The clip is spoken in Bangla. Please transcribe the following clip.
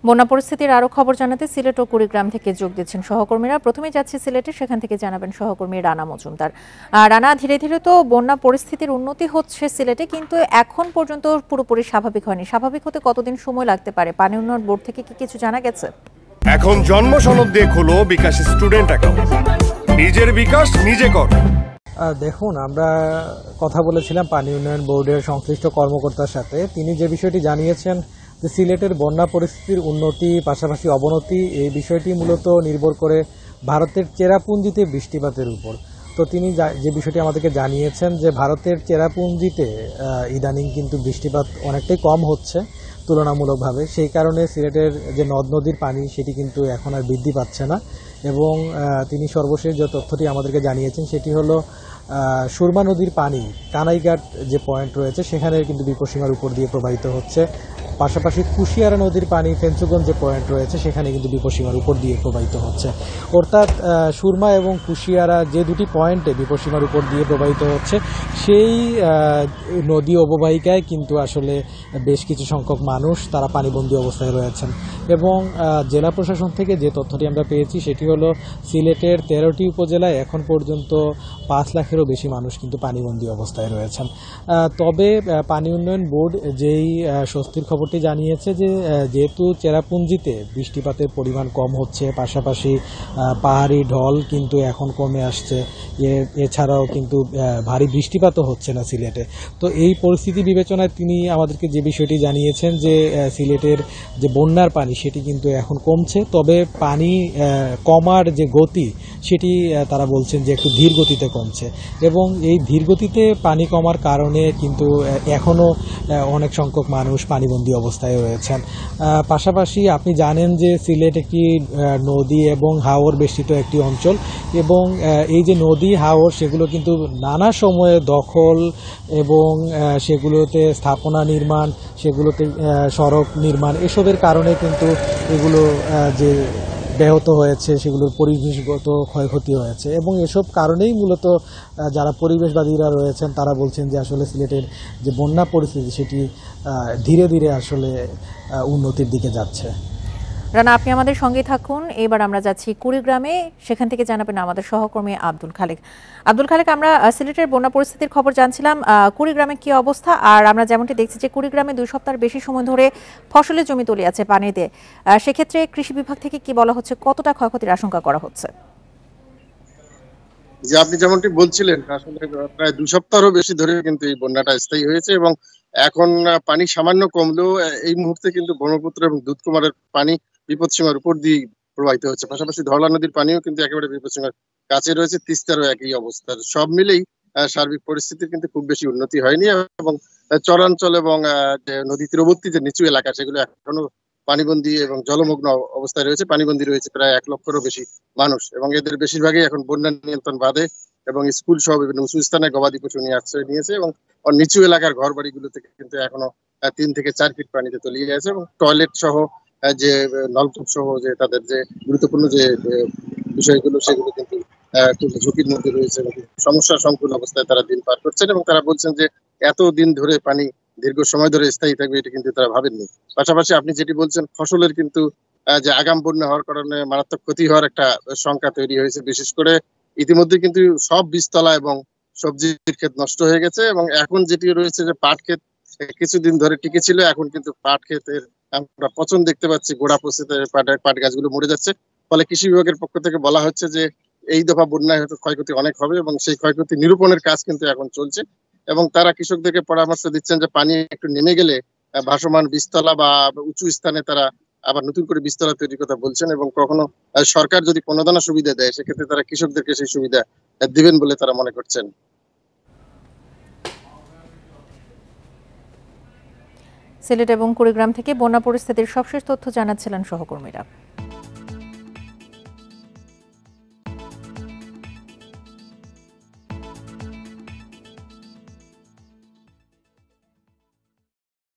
বন্যা পরিস্থিতির আরো খবর জানাতে সিলেট ও কুড়িগ্রাম থেকে যোগ দিচ্ছেন সহকর্মীরা। প্রথমে যাচ্ছি সিলেটে, সেখান থেকে জানাবেন সহকর্মী রানা মজুমদার। রানা, ধীরে ধীরে তো বন্যা পরিস্থিতির উন্নতি হচ্ছে সিলেটে, কিন্তু এখন পর্যন্ত পুরোপুরি স্বাভাবিক হয়নি। স্বাভাবিক হতে কতদিন সময় লাগতে পারে? পানি উন্নয়ন বোর্ড থেকে কি কিছু জানা গেছে? এখন জন্ম সনদ দিয়ে খোলো বিকাশ স্টুডেন্ট অ্যাকাউন্ট। নিজের বিকাশ নিজে কর। দেখুন, আমরা কথা বলেছিলাম পানি উন্নয়ন বোর্ডের সংশ্লিষ্ট কর্মকর্তার সাথে। তিনি যে বিষয়টি জানিয়েছেন যে সিলেটের বন্যা পরিস্থিতির উন্নতি পাশাপাশি অবনতি, এই বিষয়টি মূলত নির্ভর করে ভারতের চেরাপুঞ্জিতে বৃষ্টিপাতের উপর। তো তিনি যে বিষয়টি আমাদেরকে জানিয়েছেন যে ভারতের চেরাপুঞ্জিতে ইদানিং কিন্তু বৃষ্টিপাত অনেকটাই কম হচ্ছে তুলনামূলকভাবে। সেই কারণে সিলেটের যে নদ নদীর পানি সেটি কিন্তু এখন আর বৃদ্ধি পাচ্ছে না। এবং তিনি সর্বশেষ যে তথ্যটি আমাদেরকে জানিয়েছেন সেটি হলো সুরমা নদীর পানি কানাইঘাট যে পয়েন্ট রয়েছে সেখানে কিন্তু বিপদসীমার উপর দিয়ে প্রবাহিত হচ্ছে। পাশাপাশি কুশিয়ারা নদীর পানি ফেঞ্চুগঞ্জ যে পয়েন্ট রয়েছে সেখানে কিন্তু বিপদসীমার উপর দিয়ে প্রবাহিত হচ্ছে। অর্থাৎ সুরমা এবং কুশিয়ারা যে দুটি পয়েন্টে বিপদসীমার উপর দিয়ে প্রবাহিত হচ্ছে সেই নদী অববাহিকায় কিন্তু আসলে বেশ কিছু সংখ্যক মানুষ তারা পানিবন্দী অবস্থায় রয়েছেন। এবং জেলা প্রশাসন থেকে যে তথ্যটি আমরা পেয়েছি সেটি হলো সিলেটের 13টি উপজেলায় এখন পর্যন্ত 5 লাখেরও বেশি মানুষ কিন্তু পানিবন্দী অবস্থায় রয়েছেন। তবে পানি উন্নয়ন বোর্ড যেই স্বস্তির খবরটি জানিয়েছে যে যেহেতু চেরাপুঞ্জিতে বৃষ্টিপাতের পরিমাণ কম হচ্ছে, পাশাপাশি পাহাড়ি ঢল কিন্তু এখন কমে আসছে, এছাড়াও কিন্তু ভারী বৃষ্টিপাতও হচ্ছে না সিলেটে। তো এই পরিস্থিতি বিবেচনায় তিনি আমাদেরকে যে বিষয়টি জানিয়েছেন যে সিলেটের যে বন্যার পানি সেটি কিন্তু এখন কমছে, তবে পানি কমার যে গতি সেটি তারা বলছেন যে একটু ধীর গতিতে কমছে। এবং এই ধীর গতিতে পানি কমার কারণে কিন্তু এখনও অনেক সংখ্যক মানুষ পানিবন্দী অবস্থায় রয়েছেন। পাশাপাশি আপনি জানেন যে সিলেট একটি নদী এবং হাওর বেষ্টিত একটি অঞ্চল, এবং এই যে নদী হাওর সেগুলো কিন্তু নানা সময়ে দখল এবং সেগুলোতে স্থাপনা নির্মাণ, সেগুলোতে সড়ক নির্মাণ, এসবের কারণে কিন্তু এগুলো যে ব্যাহত হয়েছে, সেগুলোর পরিবেশগত ক্ষয়ক্ষতি হয়েছে। এবং এসব কারণেই মূলত যারা পরিবেশবাদীরা রয়েছেন তারা বলছেন যে আসলে সিলেটের যে বন্যা পরিস্থিতি সেটি ধীরে ধীরে আসলে উন্নতির দিকে যাচ্ছে। রানা, আপনি আমাদের সঙ্গে থাকুন। এবার আমরা যাচ্ছি কুড়িগ্রামে, সেখান থেকে জানাবেন আমাদের সহকর্মী আব্দুল খালেক। আব্দুল খালেক, আমরা সিলেটের বন্যা পরিস্থিতির খবর জানছিলাম। কুড়িগ্রামে কি অবস্থা? আর আমরা যেমনটি দেখছি যে কুড়িগ্রামে 2 সপ্তাহের বেশি সময় ধরে ফসলের জমি তলিয়ে আছে পানিতে। সেক্ষেত্রে কৃষি বিভাগ থেকে কি বলা হচ্ছে, কতটা ক্ষয়ক্ষতির আশঙ্কা করা হচ্ছে? যে আপনি যেমনটি বলছিলেন, আসলে প্রায় 2 সপ্তাহেরও বেশি ধরে কিন্তু এই বন্যাটা স্থায়ী হয়েছে। এবং এখন পানি সামান্য কমলেও এই মুহূর্তে কিন্তু ব্রহ্মপুত্র এবং দুধকুমারের পানি বিপদসীমার উপর দিয়ে প্রবাহিত হচ্ছে। পাশাপাশি ধরলা নদীর পানিও কিন্তু একেবারে বিপদসীমার কাছে রয়েছে। তিস্তারও একই অবস্থা। সব মিলেই সার্বিক পরিস্থিতির কিন্তু খুব বেশি উন্নতি হয়নি। এবং চরাঞ্চল এবং যে নদী তীরবর্তী যে নিচু এলাকা সেগুলো এখনো পানিবন্দী এবং জলমগ্ন অবস্থায় রয়েছে। পানিবন্দী রয়েছে প্রায় 1 লক্ষেরও বেশি মানুষ, এবং এদের বেশিরভাগই এখন বন্যা নিয়ন্ত্রণ বাদে এবং স্কুল সহ বিভিন্ন উঁচু স্থানে গবাদি পশু নিয়ে আশ্রয় নিয়েছে। এবং নিচু এলাকার ঘর বাড়িগুলো থেকে কিন্তু এখনো 3 থেকে 4 ফিট পানিতে তলিয়ে আছে। এবং টয়লেট সহ যে নলকূপ সহ যে তাদের যে গুরুত্বপূর্ণ যে বিষয়গুলো সেগুলো কিন্তু খুব ঝুঁকির মধ্যে রয়েছে এবং সমস্যা সংকুল অবস্থায় তারা দিন পার করছেন। এবং তারা বলছেন যে এত দিন ধরে পানি দীর্ঘ সময় ধরে স্থায়ী থাকবে এটা কিন্তু তারা ভাবেননি। পাশাপাশি আপনি যেটি বলছেন ফসলের কিন্তু যে আগাম বন্যা হওয়ার কারণে মারাত্মক ক্ষতি হওয়ার একটা শঙ্কা তৈরি হয়েছে। বিশেষ করে ইতিমধ্যে কিন্তু সব বীজতলা এবং সবজির ক্ষেত নষ্ট হয়ে গেছে। এবং এখন যেটি রয়েছে যে পাট ক্ষেত কিছুদিন ধরে টিকে ছিল, এখন কিন্তু পাট ক্ষেতের আমরা পচন দেখতে পাচ্ছি, গোড়া পচে পাট গাছগুলো মরে যাচ্ছে। ফলে কৃষি বিভাগের পক্ষ থেকে বলা হচ্ছে যে এই দফা বন্যায় হয়তো ক্ষয়ক্ষতি অনেক হবে, এবং সেই ক্ষয়ক্ষতি নিরূপণের কাজ কিন্তু এখন চলছে। এবং তারা কৃষকদেরকে পরামর্শ দিচ্ছেন যে পানি একটু নেমে গেলে ভাসমান বীজতলা বা উঁচু স্থানে তারা আবার নতুন করে বীজতলা তৈরির কথা বলছেন। এবং কখনো সরকার যদি প্রণোদনা সুবিধা দেয় সেক্ষেত্রে তারা কৃষকদেরকে সেই সুবিধা দিবেন বলে তারা মনে করছেন। সিলেট এবং কুড়িগ্রাম থেকে বন্যা পরিস্থিতির সবশেষ তথ্য জানাচ্ছিলেন সহকর্মীরা।